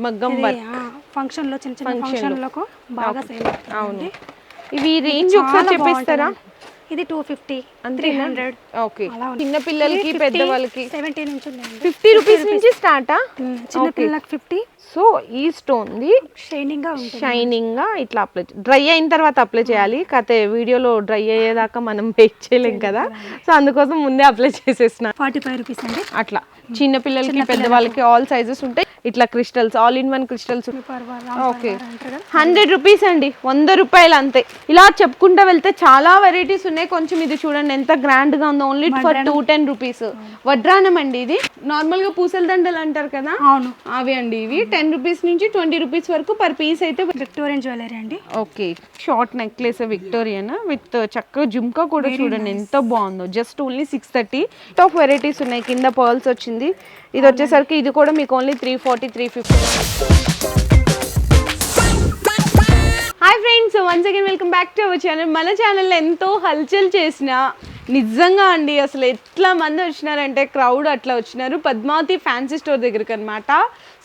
మగ్గం work function లో చిన్న చిన్న ఫంక్షన్ లకు బాగా సేల్ అవుతుంది. ఇవి రేంజ్ ఒకసారి చెప్పేస్తారా? ఇది 250 300. ఓకే, చిన్న పిల్లలకి పెద్దవాళ్ళకి 70 నుంచి ఉంది. 50 రూపీస్ నుంచి స్టార్టా? చిన్న పిల్లలకి 50. సో ఈ స్టోన్ ది షైనింగ్ గా ఉంటుంది. షైనింగ్ గా ఇట్లా అప్లై, డ్రై అయిన తర్వాత అప్లై చేయాలి. కతే వీడియోలో డ్రై అయ్యేదాకా మనం వెయిట్ చేయలేం కదా, సో అందుకోసం ముందే అప్లై చేసేసిన. 45 రూపీస్ అండి. అట్లా చిన్న పిల్లలకి పెద్దవాళ్ళకి ఆల్ సైజెస్ ఉంటాయి. ఇట్లా crystals, all in one crystals. Okay, 100 rupees అండి, 100 రూపాయలు అంతే. ఇలా చెప్పుకుంటా వెళ్తే చాలా వెరైటీస్ ఉన్నాయి. కొంచెం ఇది చూడండి ఎంత గ్రాండ్ గా ఉందో, ఓన్లీ ఫర్ 210 రూపీస్. వడ్రానం అండి ఇది. నార్మల్ గా పూసల దండలు అంటారు కదా, అవును అవి అండి ఇవి. 10 రూపీస్ నుంచి 20 రూపీస్ వరకు పర్ పీస్ అయితే. విక్టోరియన్ జ్యువెలరీ అండి. Okay, short necklace Victorian with చక్కగా జుమ్కా కూడా చూడండి ఎంత బాగుందో. Just only 630. టాప్ వెరైటీస్ ఉన్నాయి. కింద పర్ల్స్ వచ్చింది. ఇది వచ్చేసరికి ఇది కూడా మీకు only 340 350. Hi friends, once again welcome back to our channel. మన ఛానల్లో ఎంతో హల్చల్ చేసిన నిజంగా అండి, అసలు ఎట్లా మంది వచ్చినారంటే క్రౌడ్ అట్లా వచ్చినారు పద్మావతి ఫ్యాన్సీ స్టోర్ దగ్గరికి అనమాట.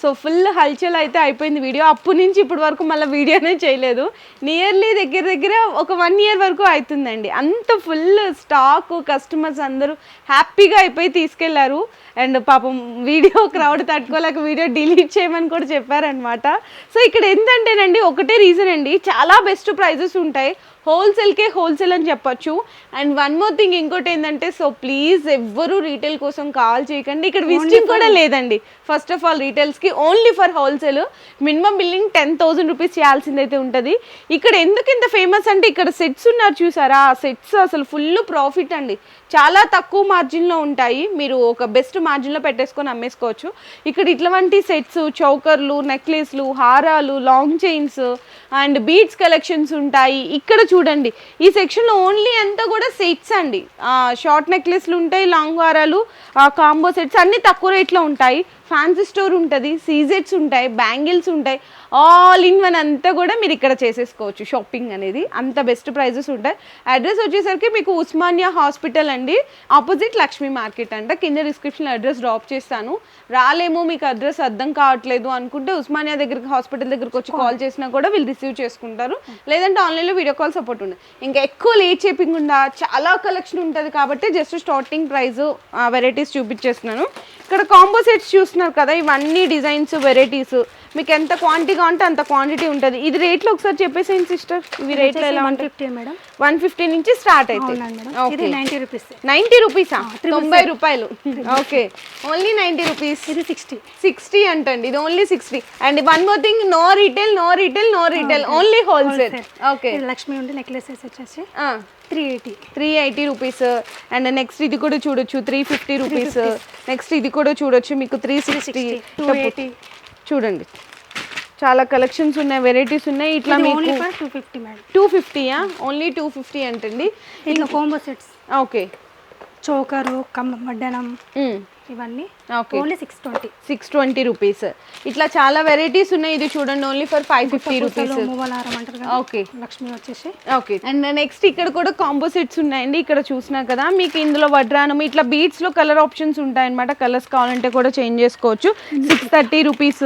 సో ఫుల్ హల్చల్ అయితే అయిపోయింది వీడియో. అప్పటి నుంచి ఇప్పటి వరకు మళ్ళీ వీడియోనే చేయలేదు. నియర్లీ దగ్గర ఒక 1 year వరకు అవుతుందండి. అంత ఫుల్ స్టాక్, కస్టమర్స్ అందరూ హ్యాపీగా అయిపోయి తీసుకెళ్లారు. అండ్ పాపం వీడియో క్రౌడ్ తట్టుకోలేక వీడియో డిలీట్ చేయమని కూడా చెప్పారనమాట. సో ఇక్కడ ఏంటంటేనండి, ఒకటే రీజన్ అండి, చాలా బెస్ట్ ప్రైజెస్ ఉంటాయి. హోల్సేల్కే హోల్సేల్ అని చెప్పొచ్చు. అండ్ వన్ మోర్ థింగ్ ఇంకోటి ఏంటంటే, సో ప్లీజ్ ఎవ్వరూ రీటైల్ కోసం కాల్ చేయకండి. ఇక్కడ విజిటింగ్ కూడా లేదండి. ఫస్ట్ ఆఫ్ ఆల్ రీటైల్స్కి only for wholesale. Minimum billing 10,000 rupees చేయాల్సిందైతే ఉంటుంది. ఇక్కడ ఎందుకు ఇంత ఫేమస్ అంటే, ఇక్కడ సెట్స్ ఉన్నారు చూసారా, ఆ సెట్స్ అసలు ఫుల్ ప్రాఫిట్ అండి. చాలా తక్కువ మార్జిన్లో ఉంటాయి. మీరు ఒక బెస్ట్ మార్జిన్లో పెట్టేసుకొని అమ్మేసుకోవచ్చు. ఇక్కడ ఇట్లాంటి సెట్స్, చౌకర్లు, నెక్లెస్లు, హారాలు, long chains and beads collections ఉంటాయి. ఇక్కడ చూడండి ఈ సెక్షన్లో ఓన్లీ అంతా కూడా సెట్స్ అండి. షార్ట్ నెక్లెస్లు ఉంటాయి, లాంగ్ హారాలు, కాంబో సెట్స్ అన్నీ తక్కువ రేట్లో ఉంటాయి. ఫ్యాన్సీ స్టోర్ ఉంటుంది, సీజెట్స్ ఉంటాయి, బ్యాంగిల్స్ ఉంటాయి. ఆల్ ఇన్ వన్ అంతా కూడా మీరు ఇక్కడ చేసేసుకోవచ్చు షాపింగ్ అనేది. అంత బెస్ట్ ప్రైజెస్ ఉంటాయి. అడ్రస్ వచ్చేసరికి మీకు ఉస్మానియా హాస్పిటల్ అండి, ఆపోజిట్ లక్ష్మీ మార్కెట్ అంట. కింద డిస్క్రిప్షన్లో అడ్రస్ డ్రాప్ చేస్తాను. రాలేమో, మీకు అడ్రస్ అర్థం కావట్లేదు అనుకుంటే ఉస్మానియా దగ్గరికి, హాస్పిటల్ దగ్గరికి వచ్చి కాల్ చేసినా కూడా వీళ్ళు రిసీవ్ చేసుకుంటారు. లేదంటే ఆన్లైన్లో వీడియో కాల్ సపోర్ట్ ఉంది. ఇంకా ఎక్కువ లేట్ చేయకుండా చాలా కలెక్షన్ ఉంటుంది కాబట్టి జస్ట్ స్టార్టింగ్ ప్రైస్ వెరైటీస్ చూపించేస్తున్నాను. ఇక్కడ కాంబో సెట్స్ చూస్తున్నారు కదా, ఇవన్నీ డిజైన్స్, వెరైటీస్. మీకు ఎంత క్వాంటిటీ కావాలంటే అంత క్వాంటిటీ ఉంటుంది. ఇది రేట్లో ఒకసారి చెప్పేసేయండి సిస్టర్. ఇవి రేట్లో ఎలా ఉంటాయి? 150 నుంచి స్టార్ట్ అయితే 90 రూపీస్. 90 రూపీసా? 90 రూపాయలు. Okay, only 90 rupees. ఇది 60 అంటండి, ఇది only 60. And one more thing, no retail, only wholesale. Okay, Lakshmi ఉండి నెక్లెసెస్ వచ్చేసి 380 రూపీస్. అండ్ నెక్స్ట్ ఇది కూడా చూడొచ్చు 350 రూపీస్. నెక్స్ట్ ఇది కూడా చూడొచ్చు మీకు 360. 280. చూడండి చాలా కలెక్షన్స్ ఉన్నాయి, వెరైటీస్ ఉన్నాయి. ఇట్లా మీకు 250 మేడం. 250యా? ఓన్లీ 250 అంటండి. ఇట్లా కాంబో సెట్స్. ఓకే, చోకరు, వడ్డనం ఇవన్నీ ఓన్లీ 620 రూపీస్. ఇట్లా చాలా వెరైటీస్ ఉన్నాయి. ఇది చూడండి only for 550 rupees. Okay, Lakshmi వచ్చేసి. ఓకే, అండ్ నెక్స్ట్ ఇక్కడ కూడా కాంబో సెట్స్ ఉన్నాయండి. ఇక్కడ చూసినా కదా మీకు ఇందులో వడ్రానం, ఇట్లా బీడ్స్ లో కలర్ ఆప్షన్స్ ఉంటాయి అనమాట. కలర్స్ కావాలంటే కూడా చేంజ్ చేసుకోవచ్చు. 630 రూపీస్.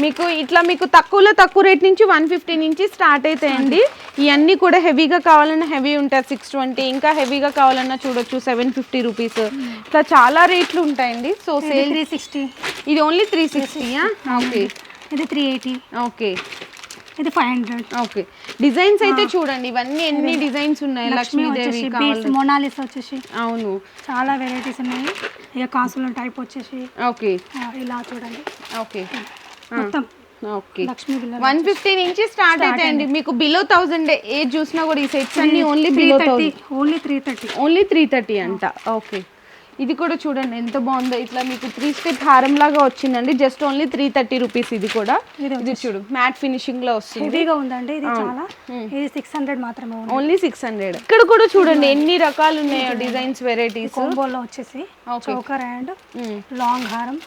మీకు ఇట్లా మీకు తక్కువ రేట్ నుంచి 150 నుంచి స్టార్ట్ అవుతాయండి. ఇవన్నీ కూడా హెవీగా కావాలన్నా హెవీ ఉంటాయి 620. ఇంకా హెవీగా కావాలన్నా చూడొచ్చు 750 రూపీస్. ఇట్లా చాలా రేట్లు ఉంటాయండి. So sale 360. ఇది ఓన్లీ 360యా? ఓకే, ఇది 380. ఓకే, ఇది 500. ఓకే, డిజైన్స్ అయితే చూడండి ఇవన్నీ ఎన్ని డిజైన్స్ ఉన్నాయి. లక్ష్మీదేవి, మొనాలిసా వచ్చేసి. అవును, చాలా వెరైటీస్ ఉన్నాయి. ఇక కాసుల టైప్ వచ్చేసి. ఓకే, ఇలా చూడండి. ఓకే, మొత్తం ఓకే, 150 నుంచి స్టార్ట్ అవుతాయండి. మీకు బిలో 1000 ఏజ్ చూసినా కూడా ఈ సెట్స్ అన్ని ఓన్లీ బిలో 1000. ఓన్లీ 330 అంట. ఓకే, ఇది కూడా చూడండి ఎంత బాగుందో. ఇట్లా మీకు 3 స్టెప్ హారం లాగా వచ్చిందండి. Just only 330 rupees. ఇది కూడా ఇది చూడు మ్యాట్ ఫినిషింగ్ లో వస్తుంది. హెవీగా ఉందండి ఇది చాలా. ఇది 600 మాత్రమే. ఓన్లీ 600. ఇక్కడ కూడా చూడండి ఎన్ని రకాలు ఉన్నాయో డిజైన్స్, వెరైటీస్. కాంబోలో వచ్చేసి చోకర్ అండ్ లాంగ్ హారం,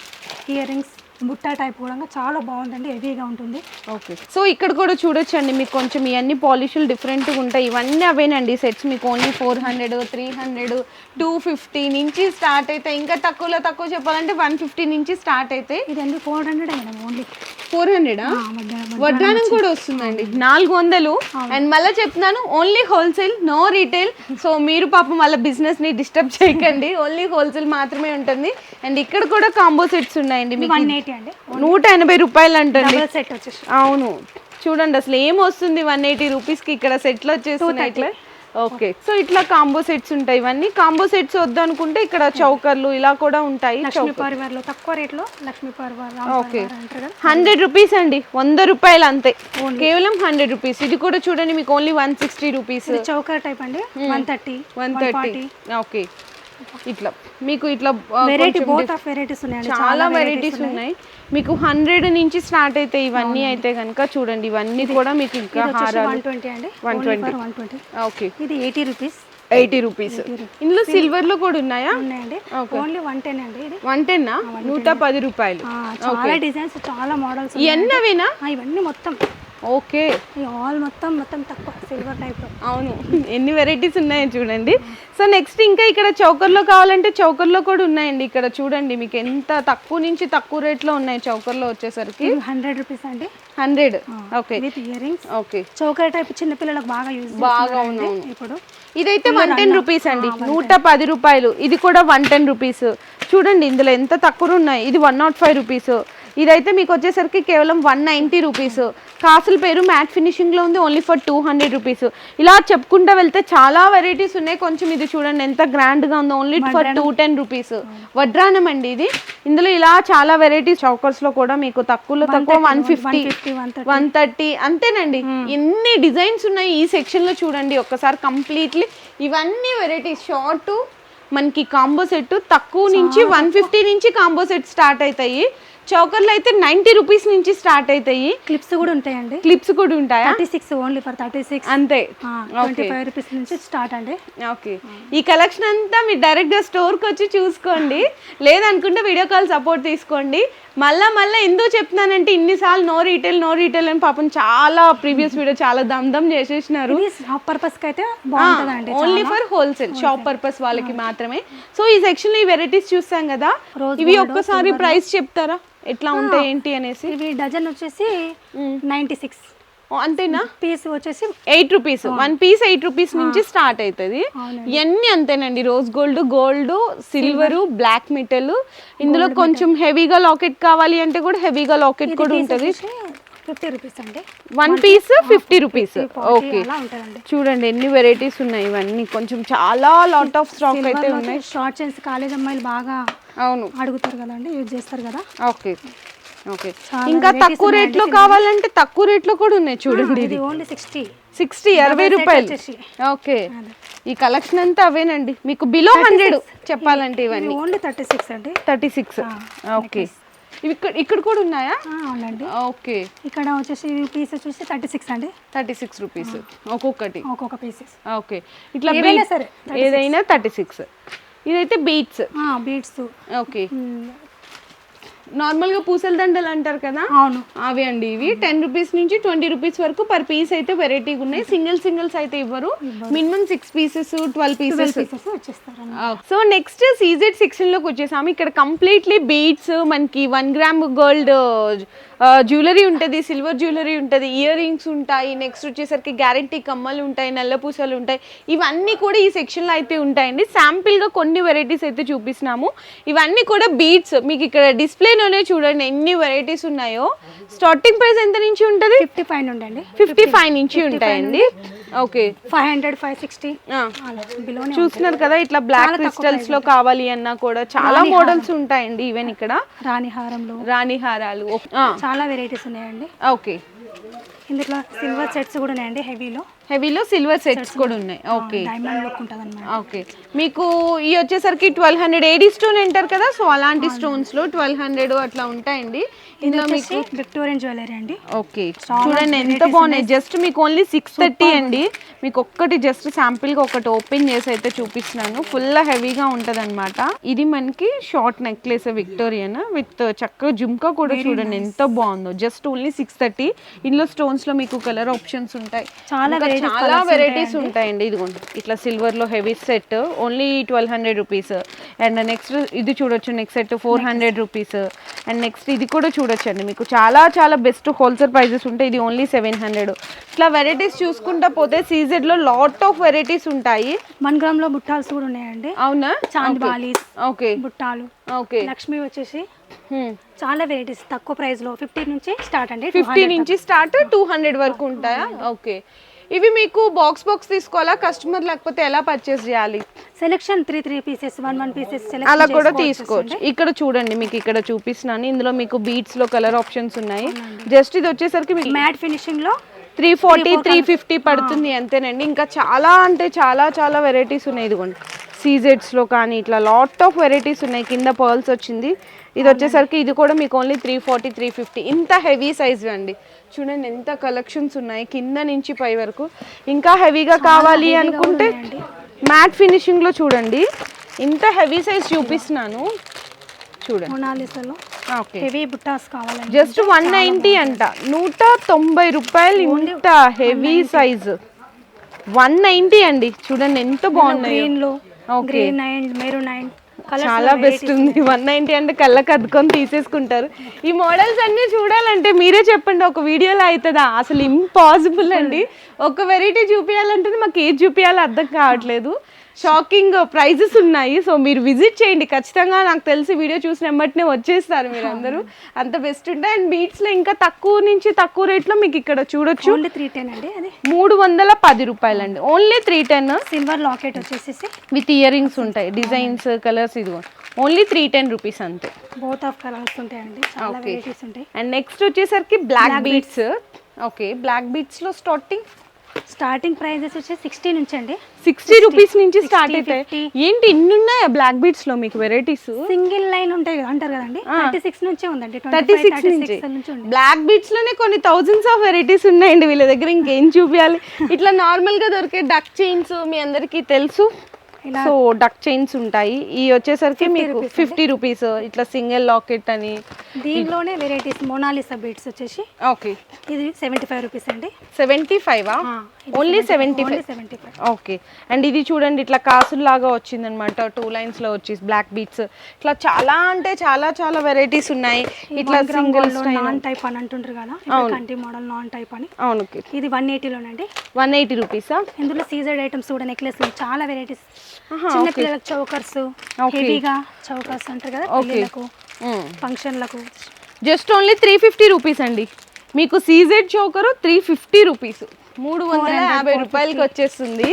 ఇయర్ రింగ్స్, బుట్టా టైప్ కూడా చాలా బాగుందండి, హెవీగా ఉంటుంది. ఓకే, సో ఇక్కడ కూడా చూడొచ్చండి మీకు కొంచెం ఇవన్నీ పాలిష్లు డిఫరెంట్గా ఉంటాయి. ఇవన్నీ అవేనండి సెట్స్, మీకు ఓన్లీ 400, 300, 250 నుంచి స్టార్ట్ అవుతాయి. ఇంకా తక్కువ చెప్పాలంటే 150 నుంచి స్టార్ట్ అవుతాయి. ఇదండి 400 మేడం, ఓన్లీ 400. వడ్రానం కూడా వస్తుందండి 400. అండ్ మళ్ళీ చెప్తున్నాను, only wholesale, no retail. So మీరు పాపం వాళ్ళ బిజినెస్ ని డిస్టర్బ్ చేయకండి, ఓన్లీ హోల్సేల్ మాత్రమే ఉంటుంది. అండ్ ఇక్కడ కూడా కాంబో సెట్స్ ఉన్నాయండి మీకు 180 అండి, 180 రూపాయలు అంటండి. సెట్ వచ్చేసి. అవును, చూడండి అసలు ఏం వస్తుంది 180 రూపీస్కి ఇక్కడ సెట్లు వచ్చేస్తున్నాయి ఇట్లా. ఓకే, సో ఇట్లా కాంబో సెట్స్ ఉంటాయి. ఇవన్నీ కాంబో సెట్స్ వద్దు అనుకుంటే ఇక్కడ చౌకర్లు ఇలా కూడా ఉంటాయి. లక్ష్మీ పరివార్లో తక్కువ రేట్లో లక్ష్మీ పరివార్ ఓకే, 100 రూపీస్ అండి, 100 రూపాయలు అంతే, కేవలం 100 రూపీస్. ఇది కూడా చూడండి మీకు ఓన్లీ 160 రూపీస్. చౌకర్ టైప్ అండి, 130. ఓకే, ఇట్లా మీకు ఇట్లా వెరైటీ, బోత్ ఆఫ్ వెరైటీస్ ఉన్నాయండి, చాలా వెరైటీస్ ఉన్నాయి. మీకు 100 నుంచి స్టార్ట్ అయితే ఇవన్నీ అయితే కనుక చూడండి, ఇవన్నీ కూడా మీకు ఇంకా హారాలు 120 అండి, 120. ఓకే, ఇది 80 రూపీస్. 80 రూపీస్. ఇందులో సిల్వర్ లో కూడా ఉన్నాయా? ఉన్నాయండి, ఓన్లీ 110 అండి. ఇది 110 110 రూపాయలు. చాలా డిజైన్స్, చాలా మోడల్స్. ఇవన్నీ అవేనా? ఇవన్నీ మొత్తం. ఓకే, ఆల్ మొత్తం తక్కువ సిల్వర్ టైప్ లో. అవును, ఎన్ని వెరైటీస్ ఉన్నాయో చూడండి. సో నెక్స్ట్ ఇంకా ఇక్కడ చౌకర్లో కావాలంటే చౌకర్లో కూడా ఉన్నాయండి. ఇక్కడ చూడండి మీకు ఎంత తక్కువ నుంచి తక్కువ రేట్లో ఉన్నాయి చౌకర్లో వచ్చేసరికి. 100 రూపీస్ అండి, 100. Okay, with ear rings. Okay, choker type చిన్న పిల్లలకు బాగా యూజ్ బాగా ఉన్నాయి. ఇప్పుడు ఇదైతే 110 రూపీస్ అండి, 110 రూపాయలు. ఇది కూడా 110 రూపీస్. చూడండి ఇందులో ఎంత తక్కువ ఉన్నాయి. ఇది 105 రూపీస్. ఇదైతే మీకు వచ్చేసరికి కేవలం 190 రూపీస్. కాసుల పేరు మ్యాట్ ఫినిషింగ్లో ఉంది, ఓన్లీ ఫర్ 200 రూపీస్. ఇలా చెప్పుకుంటూ వెళ్తే చాలా వెరైటీస్ ఉన్నాయి. కొంచెం ఇది చూడండి ఎంత గ్రాండ్గా ఉందో, ఓన్లీ ఫర్ 210 రూపీస్. వడ్రానం అండి ఇది. ఇందులో ఇలా చాలా వెరైటీస్ చౌకర్స్లో కూడా మీకు తక్కువలో తక్కువ 150, 130 అంతేనండి. ఎన్ని డిజైన్స్ ఉన్నాయి ఈ సెక్షన్లో చూడండి ఒక్కసారి కంప్లీట్లీ. ఇవన్నీ వెరైటీస్ షార్ట్ మనకి కాంబో సెట్ తక్కువ నుంచి 150 నుంచి కాంబో సెట్ స్టార్ట్ అవుతాయి. చౌకర్లు అయితే 90 రూపీస్ నుంచి స్టార్ట్ అవుతాయి. క్లిప్స్ కూడా ఉంటాయండి, క్లిప్స్ కూడా ఉంటాయా? 36 ఓన్లీ ఫర్ 36 అంతే. 25 రూపీస్ నుంచి స్టార్ట్ అండి. ఓకే, ఈ కలెక్షన్ అంతా మీరు డైరెక్ట్గా స్టోర్కి వచ్చి చూసుకోండి, లేదనుకుంటే వీడియో కాల్ సపోర్ట్ తీసుకోండి. మళ్ళీ ఎందుకు చెప్తున్నానంటే ఇన్నిసార్లు నో రీటైల్ అని పాపం చాలా ప్రీవియస్ వీడియో చాలా దమ్ చేసేసినారు. షాప్ పర్పస్ కి అయితే బాగుంటుందండి, only for wholesale shop purpose వాళ్ళకి మాత్రమే. సో ఈ సెక్షన్ లో ఈ వెరైటీస్ చూస్తాం కదా, ఇవి ఒక్కసారి ప్రైస్ చెప్తారా ఎట్లా ఉంటాయి ఏంటి అనేసి? ఇవి డజన్ వచ్చేసి 96. అంతేనా? పీస్ వచ్చేసి 8 రూపీస్. 1 పీస్ 8 రూపీస్ నుంచి స్టార్ట్ అవుతుంది. ఇవన్నీ అంతేనండి, rose gold, silver, black metal. ఇందులో కొంచెం హెవీగా లాకెట్ కావాలి అంటే కూడా హెవీగా లాకెట్ కూడా ఉంటుంది. 50 రూపీస్ అండి, 1 పీస్ 50 రూపీస్. ఓకే, ఉంటుందండి. చూడండి ఎన్ని వెరైటీస్ ఉన్నాయి. ఇవన్నీ కొంచెం చాలా లాట్ ఆఫ్ స్టాక్ అయితే ఉన్నాయి. షార్ట్ చైన్స్ కాలేజ్ అమ్మాయిలు బాగా అవును అడుగుతారు కదండి, యూజ్ చేస్తారు కదా. ఓకే, ఓకే, ఇంకా తక్కువ రేట్లో కావాలంటే తక్కువ రేట్లో కూడా ఉన్నాయి చూడండి. ఇది ఓన్లీ 60, 60 రూపాయలు. ఓకే, ఈ కలెక్షన్ అంతా అవేనండి. మీకు బిలో 100 చెప్పాలంటే ఇవన్నీ ఓన్లీ 36 అండి, 36. ఓకే, ఇక్కడ కూడా ఉన్నాయా? అవునండి. ఓకే, ఇక్కడ వచ్చేసి పీస్ వచ్చేసి 36 అండి, 36 రూపీస్ ఒక్కొక్కటి, ఒక్కొక్క పీసెస్. ఓకే, ఇట్లా సరే ఏదైనా 36. ఇదైతే బీట్స్. ఓకే, నార్మల్గా పూసల దండలు అంటారు కదా, అవును అవి అండి. ఇవి 10 రూపీస్ నుంచి 20 రూపీస్ వరకు పర్ పీస్ అయితే వెరైటీగా ఉన్నాయి. సింగిల్స్ అయితే ఇవ్వరు, మినిమం 6 పీసెస్ 12 పీసెస్ వచ్చేస్తారు. సో నెక్స్ట్ సీజెడ్ సెక్షన్ లోకి వచ్చేసాము. ఇక్కడ కంప్లీట్లీ బీడ్స్, మనకి 1 గ్రామ్ గోల్డ్ జ్యువెలరీ ఉంటుంది, సిల్వర్ జ్యువెలరీ ఉంటుంది, ఇయర్ రింగ్స్ ఉంటాయి. నెక్స్ట్ వచ్చేసరికి గ్యారెంటీ కమ్మలు ఉంటాయి, నల్ల పూసలు ఉంటాయి. ఇవన్నీ కూడా ఈ సెక్షన్లో అయితే ఉంటాయండి. శాంపిల్గా కొన్ని వెరైటీస్ అయితే చూపిస్తున్నాము. ఇవన్నీ కూడా బీడ్స్. మీకు ఇక్కడ డిస్ప్లేలోనే చూడండి ఎన్ని వెరైటీస్ ఉన్నాయో. స్టార్టింగ్ ప్రైస్ ఎంత నుంచి ఉంటుంది? 55 నుండి అండి, 55 నుంచి ఉంటాయండి. ఓకే, 500, 560 చూస్తున్నారు కదా. ఇట్లా బ్లాక్ క్రిస్టల్స్ లో కావాలి అన్నా కూడా చాలా మోడల్స్ ఉంటాయండి. ఈవెన్ ఇక్కడ రాణి హారాలు చాలా వెరైటీస్ ఉన్నాయండి. ఓకే, ఇందులో సిల్వర్ సెట్స్ కూడా ఉన్నాయండి హెవీలో. హెవీలో సిల్వర్ సెట్స్ కూడా ఉన్నాయి. ఓకే డైమండ్ లుక్ ఉంటుంది అనమాట. ఓకే మీకు ఈ వచ్చేసరికి 1200 ఏడీ స్టోన్ అంటారు కదా, సో అలాంటి స్టోన్స్ లో 1200 అట్లా ఉంటాయండి. ఇందులో మీకు విక్టోరియన్ జ్యువెలరీ అండి. ఓకే చూడండి ఎంత బాగున్నాయి. జస్ట్ మీకు ఓన్లీ 630 అండి. మీకు ఒక్కటి జస్ట్ శాంపిల్ గా ఒకటి ఓపెన్ చేసి అయితే చూపిస్తున్నాను. ఫుల్ హెవీగా ఉంటది అనమాట. ఇది మనకి షార్ట్ నెక్లెస్ విక్టోరియన్ విత్ చక్కగా జుమ్కా కూడా చూడండి ఎంత బాగుందో. Just only 630. ఇందులో స్టోన్స్ లో మీకు కలర్ ఆప్షన్స్ ఉంటాయి, చాలా వెరైటీస్ ఉంటాయండి. ఇదిగోండి ఇట్లా సిల్వర్ లో heavy set only 1200 rupees. And next ఇది చూడొచ్చు, next set 400 rupees. And next ఇది కూడా చూడొచ్చండి, మీకు చాలా చాలా బెస్ట్ హోల్సేల్ ప్రైజెస్ ఉంటాయి. ఇది ఓన్లీ 700. ఇట్లా వెరైటీస్ చూసుకుంటా పోతే సీజెడ్ లో లాట్ ఆఫ్ వెరైటీస్ ఉంటాయి. 1 గ్రామ్ లో బుట్టాల్స్ కూడా ఉన్నాయండి. అవునా, చాంద్ బాలీస్, ఓకే బుట్టాలు, ఓకే లక్ష్మి వచ్చేసి చాలా వెరైటీస్ తక్కువ ప్రైస్ లో 50 నుంచి స్టార్ట్ అండి. 50 నుంచి స్టార్ట్ 200 వరకు ఉంటాయా? ఓకే ఇవి మీకు బాక్స్ తీసుకోవాలా కస్టమర్, లేకపోతే ఎలా పర్చేస్ చేయాలి? సెలెక్షన్ 3 పీసెస్ 1 పీసెస్ అలా కూడా తీసుకోవచ్చు. ఇక్కడ చూడండి మీకు ఇక్కడ చూపిస్తున్నాను. ఇందులో మీకు బీట్స్ లో కలర్ ఆప్షన్స్ ఉన్నాయి. జస్ట్ ఇది వచ్చేసరికి మీకు మ్యాట్ ఫినిషింగ్ లో 340 350 పడుతుంది అంతేనండి. ఇంకా చాలా అంటే చాలా చాలా వెరైటీస్ ఉన్నాయి. ఇదిగోండి సీజెడ్స్ లో కానీ ఇట్లా లాట్ ఆఫ్ వెరైటీస్ ఉన్నాయి. కింద పర్ల్స్ వచ్చింది. ఇది వచ్చేసరికి ఇది కూడా మీకు ఓన్లీ 340 350. ఇంత హెవీ సైజ్ అండి. చూడండి ఎంత కలెక్షన్స్ ఉన్నాయి కింద నుంచి పై వరకు. ఇంకా హెవీగా కావాలి అనుకుంటే మ్యాట్ ఫినిషింగ్ లో చూడండి ఇంత హెవీ సైజ్ చూపిస్తున్నాను చూడండి. మొనాలిసాలో ఓకే హెవీ బుట్టాస్ కావాలండి. జస్ట్ 190 అంట, 190 రూపాయలు. ఇంత హెవీ సైజ్ 190 అండి. చూడండి ఎంత బాగున్నాయి. గ్రీన్ లో గ్రీన్ అండ్ మెరూన్ అండ్ చాలా బెస్ట్ ఉంది. 190 అంటే కళ్ళకి అద్దుకొని తీసేసుకుంటారు. ఈ మోడల్స్ అన్ని చూడాలంటే మీరే చెప్పండి, ఒక వీడియోలో అవుతుందా? అసలు ఇంపాసిబుల్ అండి. ఒక వెరైటీ చూపించాలంటే మాకు ఏది చూపించాలో అర్థం కావట్లేదు. షాకింగ్ ప్రైజెస్ ఉన్నాయి. సో మీరు విజిట్ చేయండి ఖచ్చితంగా. నాకు తెలిసి వీడియో చూసిన వెంబటనే వచ్చేస్తారు మీరు అందరూ. అంత బెస్ట్ ఉంటాయి. అండ్ బీట్స్ లో ఇంకా తక్కువ నుంచి తక్కువ రేట్లో మీకు ఇక్కడ చూడొచ్చు. ఓన్లీ 310 అండి. అది 310 రూపాయలు అండి. ఓన్లీ 310. సిల్వర్ లాకెట్ వచ్చేసి విత్ ఇయర్ రింగ్స్ ఉంటాయి, డిజైన్స్ కలర్స్. ఇదిగో ఓన్లీ 310 రూపీస్ అంతే. బోత్ ఆఫ్ కలర్స్ ఉంటాయండి, చాలా వెరైటీస్ ఉంటాయి. అండ్ నెక్స్ట్ వచ్చేసరికి black beads. Okay black beads లో స్టార్టింగ్ ప్రైజెస్ వచ్చి 60 నుంచి అండి. 60 రూపీస్ నుంచి స్టార్ట్ అవుతాయి. ఏంటి ఇన్ని ఉన్నాయా బ్లాక్ బీట్స్ లో మీకు వెరైటీస్? సింగిల్ లైన్ ఉంటాయి అంటారు కదండి, 36 నుంచే ఉందండి. 36 నుంచి బ్లాక్ బీట్స్ లోనే కొన్ని థౌజండ్స్ ఆఫ్ వెరైటీస్ ఉన్నాయండి వీళ్ళ దగ్గర. ఇంకేం చూపించాలి? ఇట్లా నార్మల్ గా దొరికే డక్ చైన్స్ మీ అందరికి తెలుసు. సో డక్ చైన్స్ ఉంటాయి. ఈ వచ్చేసరికి మీకు 50 రూపీస్. ఇట్లా సింగిల్ లాకెట్ అని. దీనిలోనే వెరైటీస్ మొనాలిసా బీట్స్ వచ్చేసి ఓకే ఇది 75 రూపీస్ అండి. 75 ఓన్లీ 75. ఓకే అండ్ ఇది చూడండి ఇట్లా కాసుల్లాగా వచ్చిందనమాట, 2 లైన్స్ లో వచ్చి బ్లాక్ బీట్స్. ఇట్లా చాలా అంటే చాలా చాలా వెరైటీస్ ఉన్నాయి. ఇట్లా సింగిల్ నాన్ టైప్ అని అంటుంటారు కదా, కంటి మోడల్ నాన్ టైప్ అని. అవును ఇది 180 లోనండి. 180 రూపీసా? ఇందులో సీజర్డ్ ఐటమ్స్ కూడా, నెక్లెస్ చాలా వెరైటీస్. చిన్న పిల్లలకు చౌకర్స్, హెవీగా చౌకర్స్ అంటారు కదా పిల్లలకు ఫంక్షన్లకు. జస్ట్ ఓన్లీ 350 రూపీస్ అండి. మీకు సీజెడ్ చౌకరు 350 రూపీస్, 350 రూపాయలకి వచ్చేస్తుంది.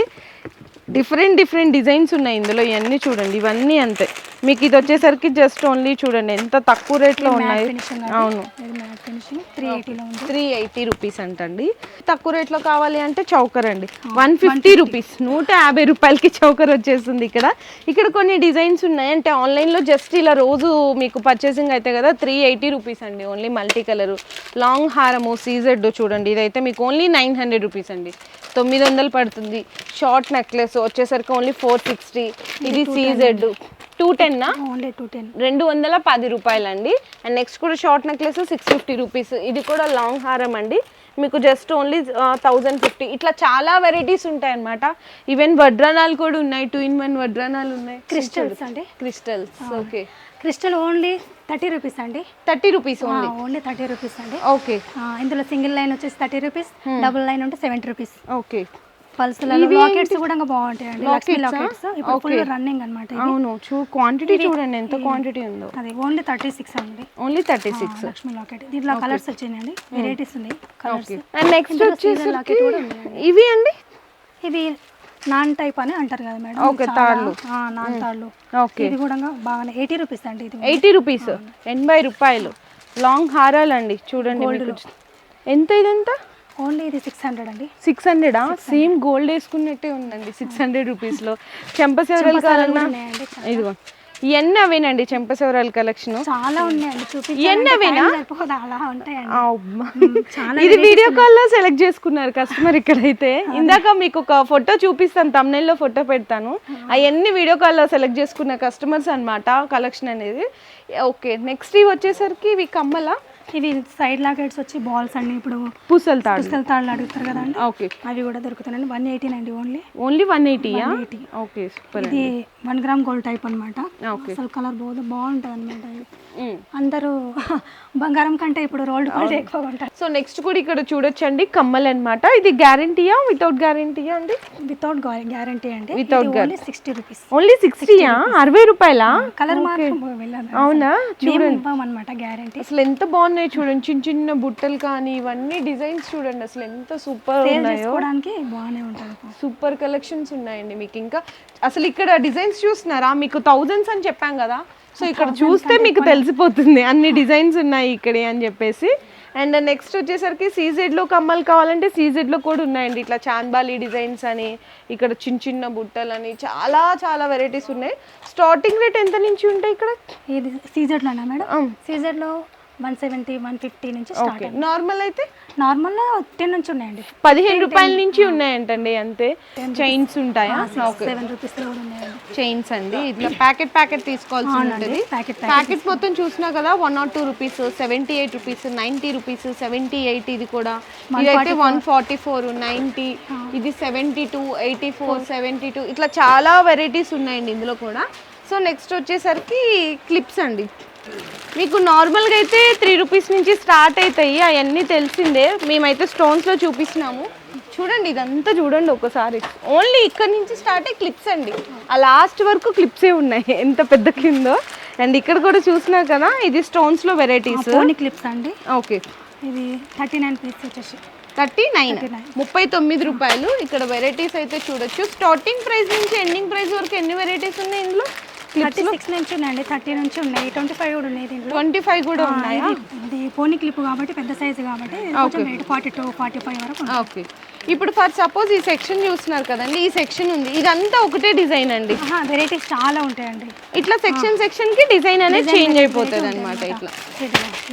డిఫరెంట్ డిజైన్స్ ఉన్నాయి ఇందులో. ఇవన్నీ చూడండి, ఇవన్నీ అంతే. మీకు ఇది వచ్చేసరికి జస్ట్ ఓన్లీ చూడండి ఎంత తక్కువ రేట్లో ఉన్నాయి. అవును 380 రూపీస్ అంటండి. తక్కువ రేట్లో కావాలి అంటే చౌకర్ అండి 150 రూపీస్. 150 రూపాయలకి చౌకర్ వచ్చేస్తుంది. ఇక్కడ కొన్ని డిజైన్స్ ఉన్నాయి. అంటే ఆన్లైన్లో జస్ట్ ఇలా రోజు మీకు పర్చేసింగ్ అయితే కదా 380 రూపీస్ అండి. ఓన్లీ మల్టీ కలర్ లాంగ్ హారము సీజెడ్ చూడండి. ఇదైతే మీకు ఓన్లీ 900 రూపీస్ అండి, 900 పడుతుంది. షార్ట్ నెక్లెస్ వచ్చేసరికి ఓన్లీ 460. ఇది సీజెడ్ 210 ఓన్లీ 210, 210 రూపాయలు అండి. అండ్ నెక్స్ట్ కూడా షార్ట్ నెక్లెస్ 650 రూపీస్. ఇది కూడా లాంగ్ హారం అండి, మీకు జస్ట్ ఓన్లీ 1050. ఇట్లా చాలా వెరైటీస్ ఉంటాయి అన్నమాట. ఈవెన్ వడ్రానాలు కూడా ఉన్నాయి, 2-in-1 వడ్రానాలు ఉన్నాయి. క్రిస్టల్స్ అండి, crystals. Okay crystal only 30 rupees అండి. 30 రూపీస్ ఓన్లీ 30 రూపీస్ అండి. ఓకే ఇందులో సింగిల్ లైన్ వచ్చేసి 30 రూపీస్, డబుల్ లైన్ ఉంటే 70 రూపీస్. ఓకే పల్స్లలో లాకెట్స్ కూడా బాగుంటాయండి. లక్ష్మీ లాకెట్స్ ఇప్పుడు ఫుల్ రన్నింగ్ అన్నమాట. అవును క్వాంటిటీ చూడండి ఎంత క్వాంటిటీ ఉందో. అది ఓన్లీ 36 అండి. Only 36 Lakshmi locket. దీంట్లో కలర్స్ వచ్చినాయండి, వెరైటీస్ ఉన్నాయి కలర్స్. అండ్ నెక్స్ట్ వచ్చేసి ఇవి అండి, ఇవి నాన్ టైప్ అని అంటారు కదా మేడం. ఓకే తాళ్ళు, నాన్ తాళ్ళు. ఓకే ఇది కూడా బాగానే 80 రూపీస్ అండి. ఇది 80 రూపీస్, 80 రూపాయలు. లాంగ్ హారాలు అండి చూడండి. ఎంత ఇదంతా ఓన్లీ ఇది 600 అండి. 600 సేమ్ గోల్డ్ వేసుకున్నట్టే ఉందండి 600 రూపీస్లో. చెంపసెవరల్ కావాలన్నా ఉన్నాయండి ఇదిగో ఇవన్నీ అవేనండి చెంపసెవరల్ కలెక్షన్. చాలా ఉన్నాయండి, ఇవన్నీ అవేనా? సరిపోదు అలా ఉంటాయండి. చాలా ఇది వీడియో కాల్ లో సెలెక్ట్ చేసుకున్నారు కస్టమర్ ఇక్కడైతే. ఇందాక మీకు ఒక ఫోటో చూపిస్తాను, thumbnail లో ఫోటో పెడతాను. అవన్నీ వీడియో కాల్ లో సెలెక్ట్ చేసుకున్న కస్టమర్స్ అన్నమాట కలెక్షన్ అనేది. ఓకే, నెక్స్ట్ ఇవి వచ్చేసరికి ఇవి కమ్మల, ఇవి సైడ్ లాకెట్స్ వచ్చి బాల్స్ అండి. ఇప్పుడు పూసల తాడు తాళ్ళు అడుగుతారు కదండి, ఓకే అవి కూడా దొరుకుతున్నాయండి. 180 అండి ఓన్లీ 180యా? Okay super. ఇది 1 గ్రామ్ గోల్డ్ టైప్ అనమాట. ఓకే, అసలు కలర్ బాగుంటుంది అనమాట. అందరూ బంగారం కంటే ఇప్పుడు రోల్డ్ గోల్డ్ ఎక్కువ ఉంటారు. సో నెక్స్ట్ కూడా ఇక్కడ చూడొచ్చండి కమ్మలు అన్నమాట. ఇది గ్యారంటీయా వితౌట్ గ్యారంటీయా అండి? వితౌట్ గ్యారంటీ అండి. Without only 60 rupees. ఓన్లీ 60యా? 60 రూపాయలా? కలర్ మాత్రం అవునా? చూడండి అనమాట గ్యారంటీ. అసలు ఎంత బాగున్నాయి చూడండి, చిన్న చిన్న బుట్టలు కానీ ఇవన్నీ డిజైన్స్ చూడండి అసలు ఎంత సూపర్ ఉన్నాయో. బాగానే ఉంటుంది, సూపర్ కలెక్షన్స్ ఉన్నాయండి మీకు. ఇంకా అసలు ఇక్కడ డిజైన్స్ చూస్తున్నారా? మీకు థౌజండ్స్ అని చెప్పాం కదా, సో ఇక్కడ చూస్తే మీకు తెలిసిపోతుంది అన్ని డిజైన్స్ ఉన్నాయి ఇక్కడ అని చెప్పేసి. అండ్ నెక్స్ట్ వచ్చేసరికి సీజెడ్లో కమ్మలు కావాలంటే సీజెడ్లో కూడా ఉన్నాయండి. ఇట్లా చాంద్బాలి డిజైన్స్ అని, ఇక్కడ చిన్న చిన్న బుట్టలు అని చాలా చాలా వెరైటీస్ ఉన్నాయి. స్టార్టింగ్ రేట్ ఎంత నుంచి ఉంటాయి ఇక్కడ? ఇది సీజెడ్లోనా మేడం? సీజెడ్లో 170, 150 నుంచి స్టార్ట్. నార్మల్ అయితే నార్మల్గా 10 నుంచి ఉన్నాయండి. 15 రూపాయల నుంచి ఉన్నాయంటండి అంతే. చైన్స్ ఉంటాయా? 7 రూపీస్ కూడా ఉన్నాయండి చైన్స్ అండి. ఇట్లా ప్యాకెట్ తీసుకోవాల్సి ఉంటుంది. ప్యాకెట్ మొత్తం చూసినా కదా 102 రూపీస్, 78 రూపీస్, 90 రూపీస్, 78. ఇది కూడా ఇదైతే 144, 90, ఇది 72, 84, 72 ఇట్లా చాలా వెరైటీస్ ఉన్నాయండి ఇందులో కూడా. సో నెక్స్ట్ వచ్చేసరికి క్లిప్స్ అండి. మీకు నార్మల్గా అయితే 3 రూపీస్ నుంచి స్టార్ట్ అవుతాయి, అవన్నీ తెలిసిందే. మేమైతే స్టోన్స్లో చూపిస్తున్నాము. చూడండి ఇదంతా చూడండి ఒకసారి. ఓన్లీ ఇక్కడ నుంచి స్టార్ట్ అయ్యి క్లిప్స్ అండి, ఆ లాస్ట్ వరకు క్లిప్సే ఉన్నాయి, ఎంత పెద్ద కిందో. అండ్ ఇక్కడ కూడా చూసినా కదా, ఇది స్టోన్స్లో వెరైటీస్ క్లిప్స్ అండి. ఓకే, ఇది 39 పీస్ వచ్చేసి 39 రూపాయలు. ఇక్కడ వెరైటీస్ అయితే చూడొచ్చు. స్టార్టింగ్ ప్రైస్ నుంచి ఎండింగ్ ప్రైస్ వరకు ఎన్ని వెరైటీస్ ఉన్నాయి ఇందులో? 36 నుంచి ఉన్నాయండి, 30 నుంచి ఉన్నాయి, 25 కూడా ఉన్నాయి దీంట్లో. 25 కూడా ఉన్నాయా? ఇది పోనీ క్లిప్ కాబట్టి పెద్ద సైజు కాబట్టి కొంచెం రేట్ 42, 45 వరకు. ఓకే, ఇప్పుడు ఫర్ సపోజ్ ఈ సెక్షన్ చూస్తున్నారు కదండి, ఈ సెక్షన్ ఉంది, ఇదంతా ఒకటే డిజైన్ అండి? వెరైటీస్ చాలా ఉంటాయండి. ఇట్లా సెక్షన్ కి డిజైన్ అనేది చేంజ్ అయిపోతుంది అనమాట. ఇట్లా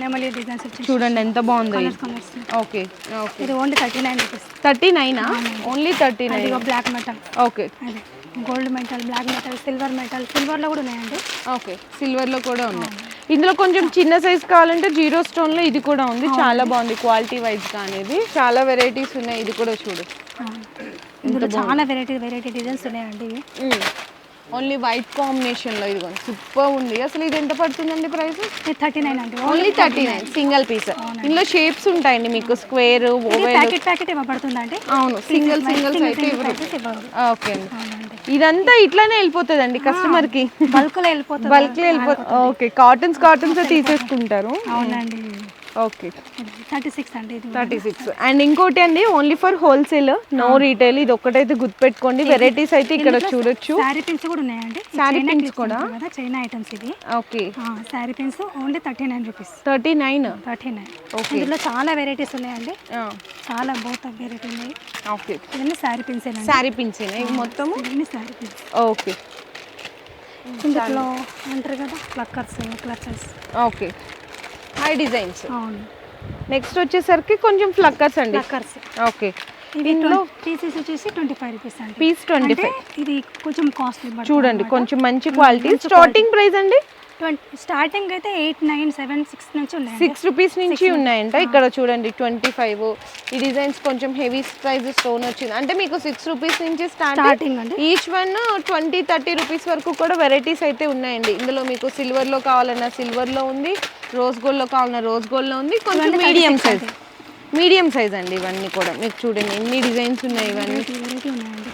నెమలి డిజైన్స్ వచ్చి చూడండి ఎంత బాగుంది. ఓకే, ఇది only 39 rupees. 39 only 39. Black metal, okay, gold metal, black metal, silver metal, సిల్వర్లో కూడా ఉన్నాయండి. ఓకే, సిల్వర్లో కూడా ఉన్నాయి. ఇందులో కొంచెం చిన్న సైజ్ కావాలంటే 0 స్టోన్లో ఇది కూడా ఉంది, చాలా బాగుంది క్వాలిటీ వైజ్ అనేది. చాలా వెరైటీస్ ఉన్నాయి. ఇది కూడా చూడు, ఇందులో చాలా వెరైటీ డిజైన్స్ ఉన్నాయండి. ఓన్లీ వైట్ కాంబినేషన్లో ఇది సూపర్ ఉంది. అసలు ఇది ఎంత పడుతుందండి ప్రైస్? 39 అండి, ఓన్లీ 39 సింగిల్ పీస్. ఇందులో షేప్స్ ఉంటాయండి మీకు, స్క్వేర్, ఓవెల్, ప్యాకెట్ ఇవ్వబడుతుందండి. అవును, సింగిల్స్ అయితే ఇవ్వరు. ఓకే అండి, ఇదంతా ఇట్లానే వెళ్ళిపోతుంది అండి కస్టమర్ కి, బల్క్ లో వెళ్ళిపోతుంది. ఓకే, కాటన్స్ తీసేసుకుంటారు. అవునండి. ఓకే, 36 అండి, 36. అండ్ ఇంకోటి అండి, only for wholesale, no retail. ఇది ఒక్కటైతే గుర్తుపెట్టుకోండి. వెరైటీస్ అయితే ఇక్కడ చూడొచ్చు. శారీ పిన్స్ కూడా ఉన్నాయండి. శారీ పిన్స్ కూడా చైనా ఐటమ్స్ ఇది. Okay, sari pins only 39 rupees. 39. Okay, ఇందులో చాలా వెరైటీస్ ఉన్నాయండి, చాలా బోత్ ఆఫ్ వెరైటీ ఉన్నాయి. ఓకే, ఇవన్నీ శారీ పిన్స్. శారీ పిన్స్ ఇవి మొత్తం శారీ పిన్స్. ఓకే, ఇందులో అంటారు కదా ఫ్లక్కర్స్, క్లచర్స్. Okay, high designs. అవును. నెక్స్ట్ వచ్చేసరికి కొంచెం ఫ్లక్కర్స్ అండి. ఫ్లక్కర్స్, ఓకే. ఇందులో పీసెస్ వచ్చేసి 25 రూపీస్ అండి. పీస్ 25. ఇది కొంచెం కాస్ట్లీ చూడండి, కొంచెం మంచి క్వాలిటీ. స్టార్టింగ్ ప్రైస్ అండి స్టార్టింగ్ అయితే 8, 9, 7, 6 నుంచి ఉన్నాయి. 6 రూపీస్ నుంచి ఉన్నాయంట. ఇక్కడ చూడండి 25. ఈ డిజైన్స్ కొంచెం హెవీ ప్రైస్ స్టోన్ వచ్చింది అంటే మీకు 6 రూపీస్ నుంచి స్టార్టింగ్ అండి. ఈచ్ వన్ 20, 30 రూపీస్ వరకు కూడా వెరైటీస్ అయితే ఉన్నాయండి. ఇందులో మీకు సిల్వర్లో కావాలన్నా సిల్వర్లో ఉంది, రోజ్ గోల్డ్లో కావాలన్నా రోజ్ గోల్డ్లో ఉంది. కొంచెం మీడియం సైజ్ అండి ఇవన్నీ కూడా. మీకు చూడండి ఎన్ని డిజైన్స్ ఉన్నాయి. ఇవన్నీ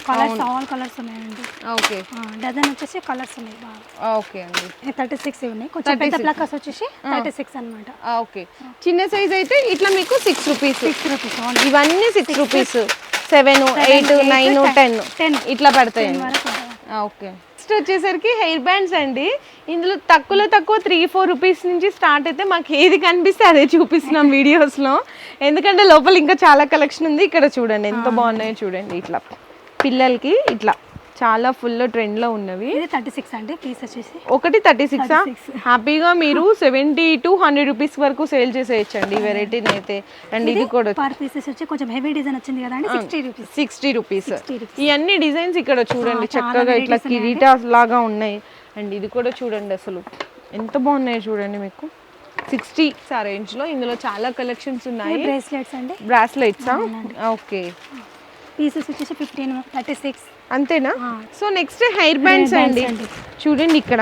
కలర్స్, ఆల్ కలర్స్ ఉన్నాయండి. ఓకే, డజన్ వచ్చేసి కలర్స్ ఉన్నాయి బాగా. ఓకే అండి, 36 ఉన్నాయి. కొంచెం పెద్ద ప్లక్కర్స్ వచ్చేసి 36 అన్నమాట. ఓకే, చిన్న సైజ్ అయితే ఇట్లా మీకు 6 రూపీస్. ఇవన్నీ 6 రూపీస్. 7, 8, 9, 10 ఇట్లా పడతాయి. ఓకే, నెక్స్ట్ వచ్చేసరికి హెయిర్ బ్యాండ్స్ అండి. ఇందులో తక్కువ 3-4 రూపీస్ నుంచి స్టార్ట్ అయితే మాకు ఏది కనిపిస్తే అదే చూపిస్తున్నాం వీడియోస్లో, ఎందుకంటే లోపల ఇంకా చాలా కలెక్షన్ ఉంది. ఇక్కడ చూడండి ఎంత బాగున్నాయో చూడండి, ఇట్లా పిల్లలకి ఇట్లా చాలా ఫుల్ ట్రెండ్లో ఉన్నవి. ఇది 36 అండి పీస్ వచ్చేసి. ఒకటి 36 హ్యాపీగా మీరు 70 to 100 రూపీస్ వరకు సేల్ చేసేయచ్చండి ఈ వెరైటీని అయితే. అండ్ ఇది కూడా పర్ పీసెస్ వచ్చి కొంచెం హెవీ డిజైన్ వచ్చింది కదా అండి, 60 రూపీస్. 60 రూపీస్. ఈ అన్ని డిజైన్స్ ఇక్కడ చూడండి చక్కగా ఇట్లా కిరీటా లాగా ఉన్నాయి. అండ్ ఇది కూడా చూడండి అసలు ఎంత బాగున్నాయో చూడండి, మీకు 60 ఆ రేంజ్లో ఇందులో చాలా కలెక్షన్స్ ఉన్నాయి. బ్రేస్లెట్స్ అండి. బ్రాస్లెట్సా? ఓకే. పీసెస్ వచ్చేసి 15, 36 అంతేనా? సో నెక్స్ట్ హెయిర్ బ్యాండ్స్ అండి. చూడండి ఇక్కడ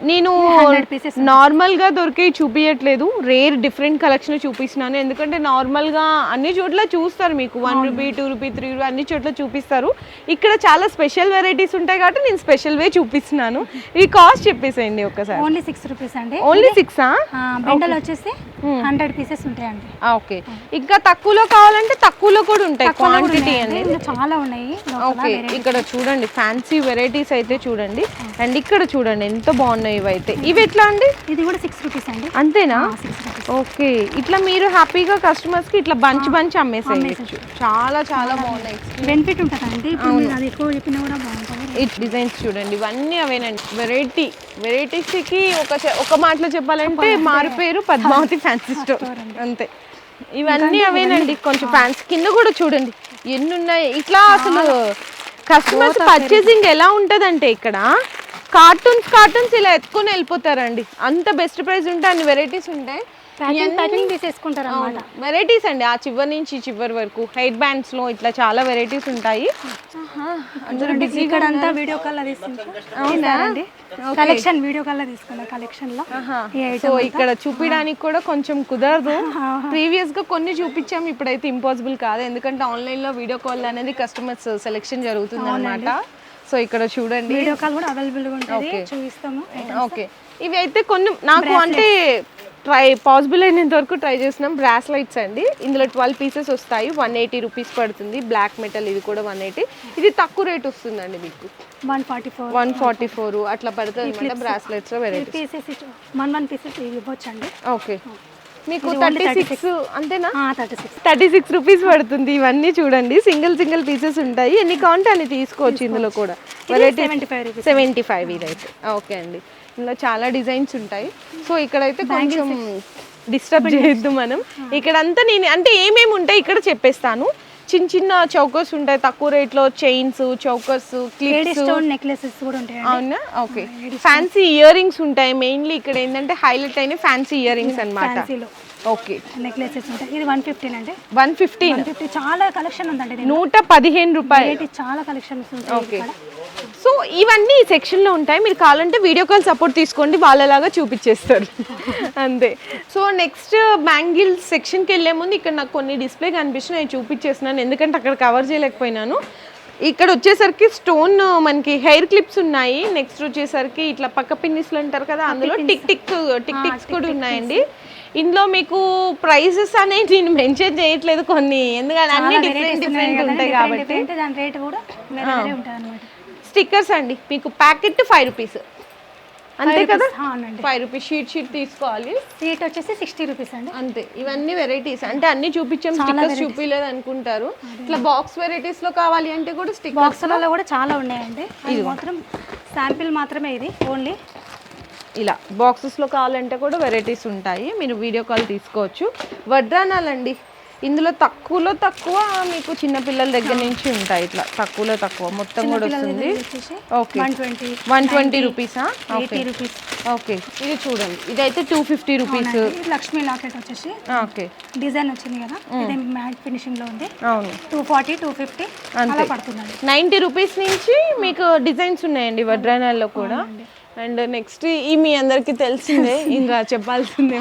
నేను 100 pieces నార్మల్గా దొరికే చూపించట్లేదు, రేర్ డిఫరెంట్ కలెక్షన్ చూపిస్తున్నాను. ఎందుకంటే నార్మల్గా అన్ని చోట్ల చూస్తారు, మీకు 1 రూపీ 2 రూపీ 3 రూపీ అన్ని చోట్ల చూపిస్తారు. ఇక్కడ చాలా స్పెషల్ వెరైటీస్ ఉంటాయి కాబట్టి నేను స్పెషల్ వే చూపిస్తున్నాను. ఈ కాస్ట్ చెప్పేసేయండి ఒకసారి. ఓన్లీ 6 రూపీస్ అండి. ఓన్లీ 6ఆ? బండల్ వచ్చేసి 100 పీసెస్ ఉంటాయండి. ఓకే. ఇంకా తక్కువలో కావాలంటే తక్కువలో కూడా ఉంటాయి, క్వాంటిటీ అనేది చాలా ఉన్నాయి. ఓకే. ఇక్కడ చూడండి ఫ్యాన్సీ వెరైటీస్ అయితే చూడండి. అండ్ ఇక్కడ చూడండి ఎంత బాగున్నాయి ఇవైతే. ఇవి ఎట్లా అండి? ఇది కూడా 6 రూపీస్ అండి. అంతేనా? ఓకే. ఇట్లా మీరు హ్యాపీగా కస్టమర్స్ కి ఇట్లా బంచ్ అమ్మేసేయచ్చు. చాలా చాలా బాగున్నాయి, బెనిఫిట్ ఉంటుందండి. ఇప్పుడు మీరు అది ఎక్కువ చెప్పినా కూడా బాగుంటుంది. ఈ డిజైన్స్ చూడండి, ఇవన్నీ అవేనండి. వెరైటీస్ కి ఒక మాటలో చెప్పాలంటే మారిపోయారు పద్మావతి ఫ్యాన్సీ స్టోర్ అంతే. ఇవన్నీ అవేనండి. కొంచెం ఫ్యాన్సీ కింద కూడా చూడండి ఎన్ని ఉన్నాయి. ఇట్లా అసలు కస్టమర్స్ పర్చేసింగ్ ఎలా ఉంటదంటే ఇక్కడ కార్టూన్స్ ఇలా ఎత్తుకొని వెళ్ళిపోతారండి. అంత బెస్ట్ ప్రైస్ ఉంటాయి, అన్ని వెరైటీస్ ఉంటాయి. ప్యాకింగ్ తీసేసుకుంటారు అన్నమాట. వెరైటీస్ అండి ఆ చివరి నుంచి చివరి వరకు. హెయిర్ బ్యాండ్స్ లో ఇట్లా చాలా వెరైటీస్ ఉంటాయి. ఇక్కడ అంతా వీడియో కాల్ తీసుకుంటారండి. కలెక్షన్ వీడియో కాల్ తీసుకున్నా కలెక్షన్ లో. సో ఇక్కడ చూపించడానికి కూడా కొంచెం కుదరదు. ప్రీవియస్ గా కొన్ని చూపించాం, ఇప్పుడైతే ఇంపాసిబుల్ కాదు, ఎందుకంటే ఆన్లైన్ లో వీడియో కాల్ అనేది కస్టమర్స్ సెలెక్షన్ జరుగుతుంది అన్నమాట. సో ఇక్కడ చూడండి వీడియో కాల్ కూడా అవైలబుల్ గా ఉంటుంది, చూపిస్తాము. ఓకే. ఇవి అయితే కొన్ని నాకు అంటే పాసిబుల్ అయినంత వరకు ట్రై చేసినాం. బ్రాస్లైట్స్ అండి, ఇందులో 12 పీసెస్ వస్తాయి. 180 రూపీస్ పడుతుంది. బ్లాక్ మెటల్ ఇది కూడా 180. ఇది తక్కువ రేట్ వస్తుందండి మీకు, 144 అట్లా పడుతుంది అనమాట. బ్రాస్లెట్స్ లో వెరైటీస్ 1 పీసెస్ ఇవ్వచ్చండి. ఓకే. మీకు 36 అంతేనా? 36 రూపీస్ పడుతుంది. ఇవన్నీ చూడండి సింగిల్ పీసెస్ ఉంటాయి, ఎన్ని కావాలంటే అన్ని తీసుకోవచ్చు. ఇందులో కూడా వెరైటీ 75 ఇదైతే. ఓకే అండి, ఇందులో చాలా డిజైన్స్ ఉంటాయి. సో ఇక్కడైతే కొంచెం డిస్టర్బ్ చేయొద్దు మనం. ఇక్కడంతా నేను అంటే ఏమేమి ఉంటాయి ఇక్కడ చెప్పేస్తాను. చిన్న చౌకర్స్ ఉంటాయి తక్కువ రేట్లో, చైన్స్, చౌకర్స్, క్లిప్స్, నెక్లెసెస్ కూడా ఉంటాయి. అవునా? ఓకే. ఫ్యాన్సీ ఇయర్ రింగ్స్ ఉంటాయి. మెయిన్లీ ఇక్కడ ఏంటంటే హైలైట్ అయిన ఫ్యాన్సీ ఇయర్ రింగ్స్ అనమాట. ఓకే. నెక్లెసెస్ ఉంటాయి. ఇది 115 అండి. 115 చాలా కలెక్షన్ ఉందండి. 115 రూపాయలు చాలా కలెక్షన్స్ ఉంటాయి. ఓకే. సో ఇవన్నీ ఈ సెక్షన్లో ఉంటాయి, మీరు కావాలంటే వీడియో కాల్ సపోర్ట్ తీసుకోండి, వాళ్ళలాగా చూపించేస్తారు అంతే. సో నెక్స్ట్ బ్యాంగిల్స్ సెక్షన్కి వెళ్ళే ముందు ఇక్కడ నాకు కొన్ని డిస్ప్లే కనిపించి నేను చూపించేస్తున్నాను, ఎందుకంటే అక్కడ కవర్ చేయలేకపోయినాను. ఇక్కడ వచ్చేసరికి స్టోన్ మనకి హెయిర్ క్లిప్స్ ఉన్నాయి. నెక్స్ట్ వచ్చేసరికి ఇట్లా పక్క పిన్నిస్లు అంటారు కదా, అందులో టిక్స్ కూడా ఉన్నాయండి. ఇందులో మీకు ప్రైసెస్ అనేది నేను మెన్షన్ చేయట్లేదు కొన్ని, ఎందుకంటే అన్ని డిఫరెంట్ ఉంటాయి కాబట్టి. స్టిక్కర్స్ అండి మీకు ప్యాకెట్ 5 రూపీస్ అంతే కదా? 5 రూపీస్ షీట్ తీసుకోవాలి. షీట్ వచ్చేసి 60 రూపీస్ అండి అంతే. ఇవన్నీ వెరైటీస్ అంటే అన్ని చూపించాం, స్టిక్కర్స్ చూపించలేదు అనుకుంటారు. ఇట్లా బాక్స్ వెరైటీస్ లో కావాలి అంటే కూడా స్టిక్కర్స్ లో కూడా చాలా ఉన్నాయండి. ఇది మాత్రం శాంపిల్ మాత్రమే, ఇది ఓన్లీ ఇలా బాక్సెస్లో కావాలంటే కూడా వెరైటీస్ ఉంటాయి, మీరు వీడియో కాల్ తీసుకోవచ్చు. వడ్రానాలండి, ఇందులో తక్కువలో తక్కువ మీకు చిన్నపిల్లల దగ్గర నుంచి ఉంటాయి. ఇట్లా తక్కువలో తక్కువ మొత్తం కూడా వస్తుంది. ఓకే. 120 రూపీసా? ఓకే. ఇది చూడండి, ఇదైతే 250 రూపీస్. లక్ష్మీ లాకెట్ వచ్చేసి ఓకే డిజైన్ వచ్చింది కదా, ఇది మ్యాట్ ఫినిషింగ్ లో ఉంది. అవును. 240, 250 అలా పడుతుంది. 90 రూపీస్ నుంచి మీకు డిజైన్స్ ఉన్నాయండి వడ్రానాల్లో కూడా. అండ్ నెక్స్ట్ ఈ మీ అందరికి తెలిసిందే, ఇంకా చెప్పాల్సిందే.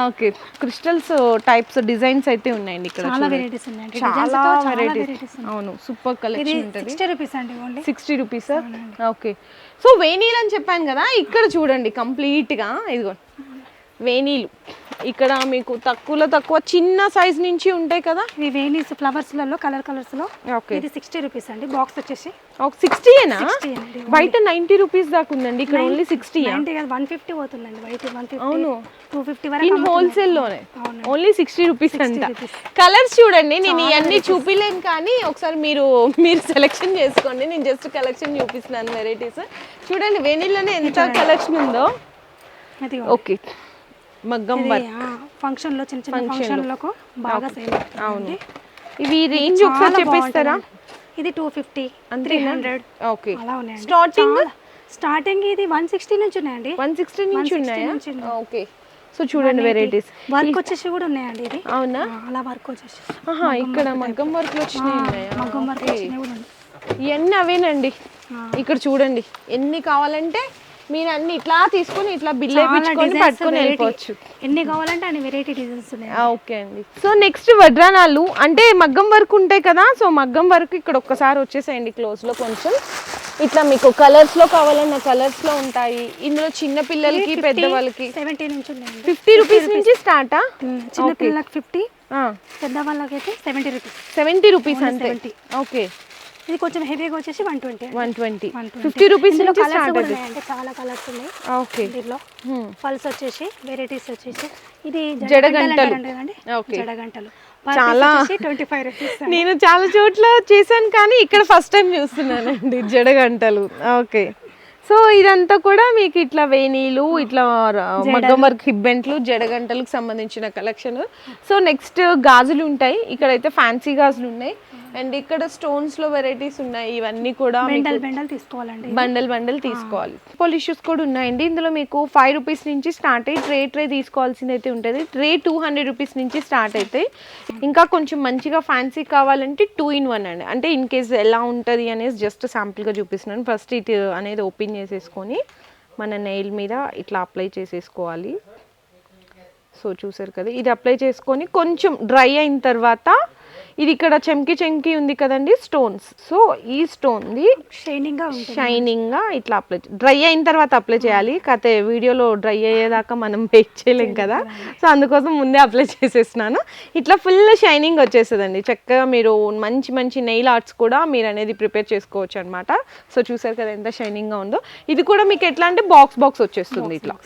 ఓకే. క్రిస్టల్స్ టైప్స్ డిజైన్స్ అయితే ఉన్నాయండి ఇక్కడ, చాలా వెరైటీస్. అవును, సూపర్ కలెక్షన్ ఉంటుంది. 60 రూపీస్ అండి, ఓన్లీ 60 రూపీస్. ఓకే. సో వేణీలు అని చెప్పాను కదా, ఇక్కడ చూడండి కంప్లీట్గా ఇదిగో వేణీలు ఇక్కడ మీకు తక్కువలో తక్కువ చిన్న సైజ్ నుంచి ఉంటాయి కదా. ఇవి వేణీస్ ఫ్లవర్స్లలో కలర్స్లో. ఓకే, ఇది 60 రూపీస్ అండి. బాక్స్ వచ్చేసి ఒక 60ఏనా? 60 అండి. బయట 90 రూపీస్ దాకా ఉందండి, ఇక్కడ ఓన్లీ 60. 90 కాదు 150 పోతుందండి బయట. 150 అవును, 250 వరకు ఇన్ హోల్సేల్ లోనే అవునండి. ఓన్లీ 60 రూపీస్ అంట. కలర్స్ చూడండి, నేను ఇవన్నీ చూపిలేను కానీ ఒకసారి మీరు సెలెక్షన్ చేసుకోండి. నేను జస్ట్ కలెక్షన్ చూపిస్తున్నాను వెరైటీస్. చూడండి వేణీలోనే ఎంత కలెక్షన్ ఉందో. అది ఓకే, మగ్గం వర్క్ ఫంక్షన్ లో చిన్న చిన్న ఫంక్షన్ లకు బాగా సేల్ అవును. ఇవి రేంజ్ ఒకసారి చెప్పేస్తారా? ఇది 250 300 ఓకే. అలా ఉన్నాయి. స్టార్టింగ్ ఇది 160 నుంచి ఉన్నాయండి. 160 నుంచి ఉన్నాయా? ఓకే. సో చూడండి వెరైటీస్. వర్క్ వచ్చేసి కూడా ఉన్నాయండి. ఇది అవునా? అలా వర్క్ వచ్చేసి ఇక్కడ మగ్గం వర్క్ వచ్చినాయి ఉన్నాయా? మగ్గం వర్క్ వచ్చినాయి కూడా ఉన్నాయి. ఇవన్నీ అవేనండి. ఇక్కడ చూడండి, ఎన్ని కావాలంటే మీరు అన్ని ఇట్లా తీసుకొని ఇట్లా బిల్ వేయించుకొని పట్టుకొని వెళ్ళిపోవచ్చు. ఎన్ని కావాలంటే అన్ని వెరైటీ డిజైన్స్ ఉన్నాయి. ఓకే అండి. సో నెక్స్ట్ వడ్రానాలు అంటే మగ్గం వర్క్ ఉంటాయి కదా. సో మగ్గం వర్క్ ఇక్కడ ఒక్కసారి వచ్చేసేయండి క్లోజ్ లో. కొంచెం ఇట్లా మీకు కలర్స్ లో కావాలన్న కలర్స్ లో ఉంటాయి. ఇందులో చిన్న పిల్లలకి పెద్దవాళ్ళకి 70 నుంచి ఉన్నాయి. 50 రూపీస్ నుంచి స్టార్టా? చిన్న పిల్లలకి 50, పెద్ద వాళ్ళకి అయితే 70 రూపీస్. 70 రూపీస్ అంతే. ఓకే. ఇది కొంచెం హెవీగా వచ్చేసి 120. 120 50 రూపీస్ నుంచి స్టార్ట్ అవుతుంది. చాలా కలర్స్ ఉన్నాయి. ఓకే. దీనిలో పల్స్ వచ్చేసి వెరైటీస్ వచ్చేసి ఇది జడగంటలు. ఓకే, జడగంటలు చాలా 25 రూపీస్. నేను చాలా చోట్ల చేశాను కానీ ఇక్కడ ఫస్ట్ టైం చూస్తున్నానండి జడగంటలు. ఓకే. సో ఇదంతా కూడా మీకు ఇట్లా వేణీలు, ఇట్లా మగ్గం వర్క్ హిబ్బెంట్లు, జడగంటలకు సంబంధించిన కలెక్షన్. సో నెక్స్ట్ గాజులు ఉంటాయి. ఇక్కడైతే ఫ్యాన్సీ గాజులు ఉన్నాయి. అండ్ ఇక్కడ స్టోన్స్ లో వెరైటీస్ ఉన్నాయి. ఇవన్నీ కూడా బండల్ తీసుకోవాలండి. బండల్ తీసుకోవాలి. పాలిషెస్ కూడా ఉన్నాయండి. ఇందులో మీకు 5 రూపీస్ నుంచి స్టార్ట్ అయ్యి ట్రే తీసుకోవాల్సింది అయితే ఉంటుంది. ట్రే 200 రూపీస్ నుంచి స్టార్ట్ అవుతాయి. ఇంకా కొంచెం మంచిగా ఫ్యాన్సీ కావాలంటే 2 in 1 అండి. అంటే ఇన్ కేస్ ఎలా ఉంటుంది అనేది జస్ట్ శాంపుల్గా చూపిస్తున్నాను. ఫస్ట్ ఇది అనేది ఓపెన్ చేసేసుకొని మన నెయిల్ మీద ఇట్లా అప్లై చేసేసుకోవాలి. సో చూసారు కదా, ఇది అప్లై చేసుకొని కొంచెం డ్రై అయిన తర్వాత ఇది ఇక్కడ చెంకి ఉంది కదండి స్టోన్స్. సో ఈ స్టోన్ ది షైనింగ్ గా ఇట్లా అప్లై, డ్రై అయిన తర్వాత అప్లై చేయాలి. కతే వీడియోలో డ్రై అయ్యేదాకా మనం వెయిట్ చేయలేం కదా. సో అందుకోసం ముందే అప్లై చేసేస్తున్నాను. ఇట్లా ఫుల్ షైనింగ్ వచ్చేస్తుందండి. చక్కగా మీరు మంచి నెయిల్ ఆర్ట్స్ కూడా మీరు అనేది ప్రిపేర్ చేసుకోవచ్చు అనమాట. సో చూసారు కదా ఎంత షైనింగ్ గా ఉందో. ఇది కూడా మీకు ఎట్లా అంటే బాక్స్ వచ్చేస్తుంది ఇట్లా.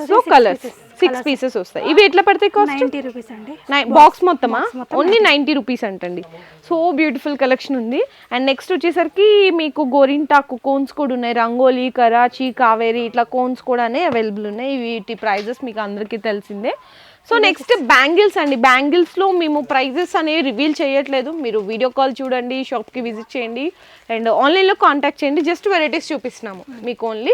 సో కలర్స్ 6 పీసెస్ వస్తాయి. ఇవి ఎట్లా పడతాయి కాస్ట్? 90 రూపీస్ అండి. బాక్స్ మొత్తమా? ఓన్లీ 90 రూపీస్ అంటండి. సో బ్యూటిఫుల్ కలెక్షన్ ఉంది. అండ్ నెక్స్ట్ వచ్చేసరికి మీకు గోరింటాకు కోన్స్ కూడా ఉన్నాయి. రంగోలీ, కరాచీ, కావేరి ఇట్లా కోన్స్ కూడా అవైలబుల్ ఉన్నాయి. వీటి ప్రైజెస్ మీకు అందరికీ తెలిసిందే. సో నెక్స్ట్ బ్యాంగిల్స్ అండి. బ్యాంగిల్స్లో మేము ప్రైజెస్ అనేవి రివీల్ చేయట్లేదు. మీరు వీడియో కాల్ చూడండి, షాప్కి విజిట్ చేయండి అండ్ ఆన్లైన్లో కాంటాక్ట్ చేయండి. జస్ట్ వెరైటీస్ చూపిస్తున్నాము మీకు ఓన్లీ.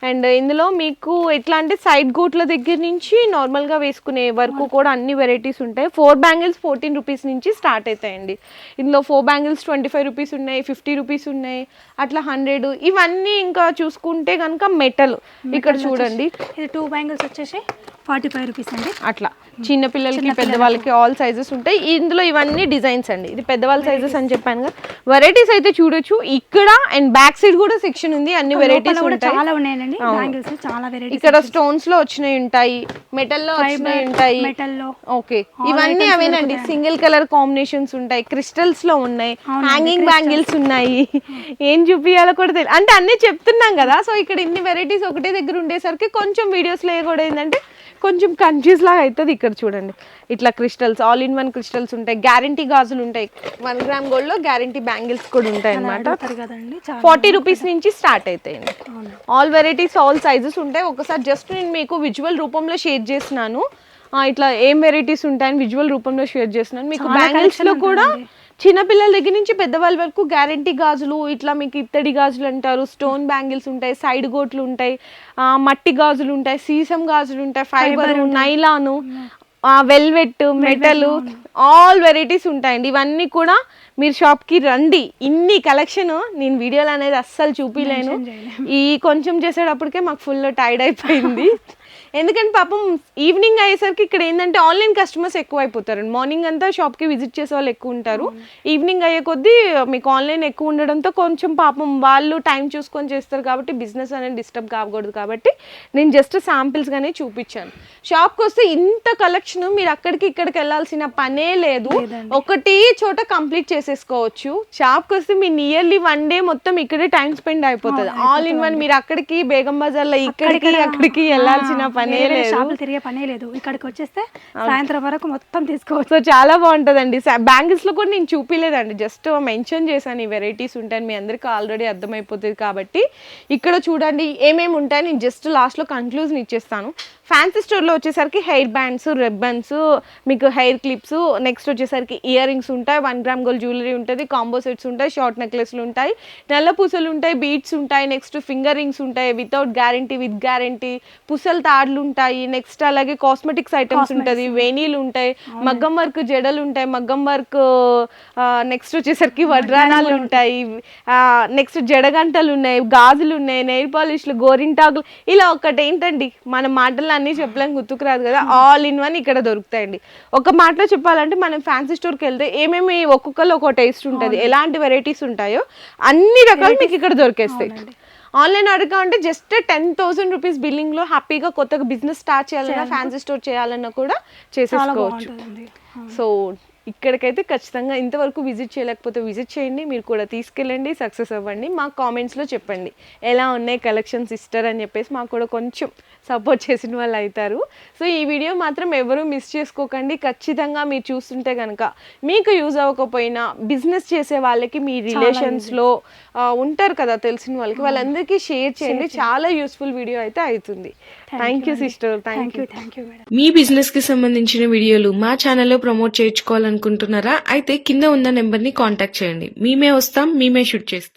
అండ్ ఇందులో మీకు ఎట్లా అంటే సైడ్ గోట్ల దగ్గర నుంచి నార్మల్గా వేసుకునే వరకు కూడా అన్ని వెరైటీస్ ఉంటాయి. 4 బ్యాంగిల్స్ 14 రూపీస్ నుంచి స్టార్ట్ అవుతాయండి. ఇందులో 4 బ్యాంగిల్స్ 25 రూపీస్ ఉన్నాయి, 50 రూపీస్ ఉన్నాయి, అట్లా 100. ఇవన్నీ ఇంకా చూసుకుంటే కనుక మెటల్ ఇక్కడ చూడండి. ఇది 2 బ్యాంగిల్స్ వచ్చేసి 45 రూపీస్ అండి. అట్లా చిన్న పిల్లలకి పెద్దవాళ్ళకి ఆల్ సైజెస్ ఉంటాయి. ఇందులో ఇవన్నీ డిజైన్స్ అండి. ఇది పెద్దవాళ్ళ సైజెస్ అని చెప్పాను కదా. వెరైటీస్ అయితే చూడొచ్చు ఇక్కడ. అండ్ బ్యాక్ సైడ్ కూడా సెక్షన్ ఉంది, అన్ని వెరైటీస్ ఉంటాయి. చాలా ఉన్నాయండి బ్యాంగిల్స్, చాలా వెరైటీస్. ఇక్కడ స్టోన్స్ లో వచ్చినాయి ఉంటాయి, మెటల్ లో వచ్చినాయి ఉంటాయి. ఓకే, ఇవన్నీ అవేనండి. సింగిల్ కలర్ కాంబినేషన్స్ ఉంటాయి, క్రిస్టల్స్ లో ఉన్నాయి, హ్యాంగింగ్ బ్యాంగిల్స్ ఉన్నాయి. ఏం చూపించాలో కూడా తెలియదు, అంటే అన్ని చెప్తున్నాం కదా. సో ఇక్కడ ఇన్ని వెరైటీస్ ఒకటే దగ్గర ఉండేసరికి కొంచెం వీడియోస్ లో కూడా ఏంటంటే కొంచెం కన్ఫ్యూజ్ లాగా అవుతుంది. ఇక్కడ చూడండి ఇట్లా క్రిస్టల్స్, ఆల్ ఇన్ 1 క్రిస్టల్స్ ఉంటాయి, గ్యారంటీ గాజులు ఉంటాయి, 1 గ్రామ్ గోల్డ్ లో గ్యారంటీ బ్యాంగిల్స్ కూడా ఉంటాయి అన్నమాట. 40 రూపీస్ నుంచి స్టార్ట్ అవుతాయండి. ఆల్ వెరైటీస్, ఆల్ సైజెస్ ఉంటాయి. ఒకసారి జస్ట్ నేను మీకు విజువల్ రూపంలో షేర్ చేస్తున్నాను. ఇట్లా ఏం వెరైటీస్ ఉంటాయని విజువల్ రూపంలో షేర్ చేస్తున్నాను. మీకు బ్యాంగిల్స్ లో కూడా చిన్నపిల్లల దగ్గర నుంచి పెద్దవాళ్ళ వరకు గ్యారంటీ గాజులు, ఇట్లా మీకు ఇత్తడి గాజులు అంటారు, స్టోన్ బ్యాంగిల్స్ ఉంటాయి, సైడ్ గోట్లు ఉంటాయి, మట్టి గాజులు ఉంటాయి, సీసం గాజులు ఉంటాయి, fibre, nylon, velvet, metal, all varieties ఉంటాయండి. ఇవన్నీ కూడా మీరు షాప్కి రండి. ఇన్ని కలెక్షన్ నేను వీడియోలు అనేది అస్సలు చూపించలేను. ఈ కొంచెం చేసేటప్పటికే మాకు ఫుల్ టైర్డ్ అయిపోయింది. ఎందుకంటే పాపం ఈవినింగ్ అయ్యేసరికి ఇక్కడ ఏంటంటే ఆన్లైన్ కస్టమర్స్ ఎక్కువ అయిపోతారు. మార్నింగ్ అంతా షాప్కి విజిట్ చేసే వాళ్ళు ఎక్కువ ఉంటారు. ఈవినింగ్ అయ్యే కొద్దీ మీకు ఆన్లైన్ ఎక్కువ ఉండడంతో కొంచెం పాపం వాళ్ళు టైం చూసుకొని చేస్తారు కాబట్టి బిజినెస్ అనేది డిస్టర్బ్ కాకూడదు కాబట్టి నేను జస్ట్ శాంపిల్స్గానే చూపించాను. షాప్కి వస్తే ఇంత కలెక్షన్ మీరు అక్కడికి ఇక్కడికి వెళ్ళాల్సిన పనే లేదు, ఒకటి చోట కంప్లీట్ చేసేసుకోవచ్చు. షాప్కి వస్తే మీ నియర్లీ 1 డే మొత్తం ఇక్కడే టైం స్పెండ్ అయిపోతుంది. All in one. మీరు అక్కడికి బేగం బజార్లో ఇక్కడికి అక్కడికి వెళ్ళాల్సిన పనే లేదు, షాపులు తిరిగే పనే లేదు. ఇక్కడికి వచ్చేస్తే సాయంత్రం వరకు మొత్తం తీసుకోవచ్చు. సో చాలా బాగుంటుందండి. బ్యాంగిల్స్ లో కూడా నేను చూపిలేదండి, జస్ట్ మెన్షన్ చేశాను ఈ వెరైటీస్ ఉంటాయని. మీ అందరికీ ఆల్రెడీ అర్థమైపోతుంది కాబట్టి ఇక్కడ చూడండి ఏమేమి ఉంటాయి. నేను జస్ట్ లాస్ట్లో కన్క్లూజన్ ఇచ్చేస్తాను. ఫ్యాన్సీ స్టోర్లో వచ్చేసరికి హెయిర్ బ్యాండ్స్, రిబ్బన్స్, మీకు హెయిర్ క్లిప్స్, నెక్స్ట్ వచ్చేసరికి ఇయర్ రింగ్స్ ఉంటాయి, 1 గ్రామ్ గోల్డ్ జ్యువెలరీ ఉంటుంది, కాంబో సెట్స్ ఉంటాయి, షార్ట్ నెక్లెస్లు ఉంటాయి, నల్ల పూసలు ఉంటాయి, బీడ్స్ ఉంటాయి, నెక్స్ట్ ఫింగర్ రింగ్స్ ఉంటాయి వితౌట్ గ్యారంటీ, విత్ గ్యారంటీ, పుసల తాడులు ఉంటాయి, నెక్స్ట్ అలాగే కాస్మెటిక్స్ ఐటమ్స్ ఉంటుంది, వేణీలు ఉంటాయి, మగ్గం వర్క్ జడలు ఉంటాయి, మగ్గం వర్క్, నెక్స్ట్ వచ్చేసరికి వడ్రానాలు ఉంటాయి, నెక్స్ట్ జడగంటలు ఉన్నాయి, గాజులు ఉన్నాయి, నెయిల్ పాలిష్లు, గోరింటాకులు, ఇలా ఒకటి ఏంటండి మన మాటలు అన్నీ చెప్పలేం, గుర్తుకు రాదు కదా. ఆల్ ఇన్ వన్ ఇక్కడ దొరుకుతాయండి. ఒక మాటలో చెప్పాలంటే మనం ఫ్యాన్సీ స్టోర్కి వెళ్తే ఏమేమి ఒక్కొక్కరు ఒక టేస్ట్ ఉంటుంది, ఎలాంటి వెరైటీస్ ఉంటాయో అన్ని రకాలు మీకు ఇక్కడ దొరికేస్తాయి. ఆన్లైన్ ఆర్డర్ కావాలంటే జస్ట్ 10,000 రూపీస్ బిల్లింగ్లో హ్యాపీగా కొత్తగా బిజినెస్ స్టార్ట్ చేయాలన్నా, ఫ్యాన్సీ స్టోర్ చేయాలన్నా కూడా చేసేసుకోవచ్చు. సో ఇక్కడికైతే ఖచ్చితంగా ఇంతవరకు విజిట్ చేయలేకపోతే విజిట్ చేయండి, మీరు కూడా తీసుకెళ్ళండి, సక్సెస్ అవ్వండి. మాకు కామెంట్స్లో చెప్పండి ఎలా ఉన్నాయి కలెక్షన్స్ ఇస్తారు అని చెప్పేసి, మాకు కూడా కొంచెం సపోర్ట్ చేసిన వాళ్ళు అవుతారు. సో ఈ వీడియో మాత్రం ఎవరూ మిస్ చేసుకోకండి. ఖచ్చితంగా మీరు చూస్తుంటే కనుక మీకు యూజ్ అవ్వకపోయినా బిజినెస్ చేసే వాళ్ళకి, మీ రిలేషన్స్లో ఉంటారు కదా తెలిసిన వాళ్ళకి, వాళ్ళందరికీ షేర్ చేయండి. చాలా యూస్ఫుల్ వీడియో అయితే అవుతుంది. Thank you sister. Thank you. Me business కి సంబంధించిన వీడియోలు మా ఛానల్లో ప్రమోట్ చేయించుకోవాలనుకుంటున్నారా? అయితే కింద ఉన్న నెంబర్ ని కాంటాక్ట్ చేయండి. మేమే వస్తాం, మేమే షూట్ చేస్తాం.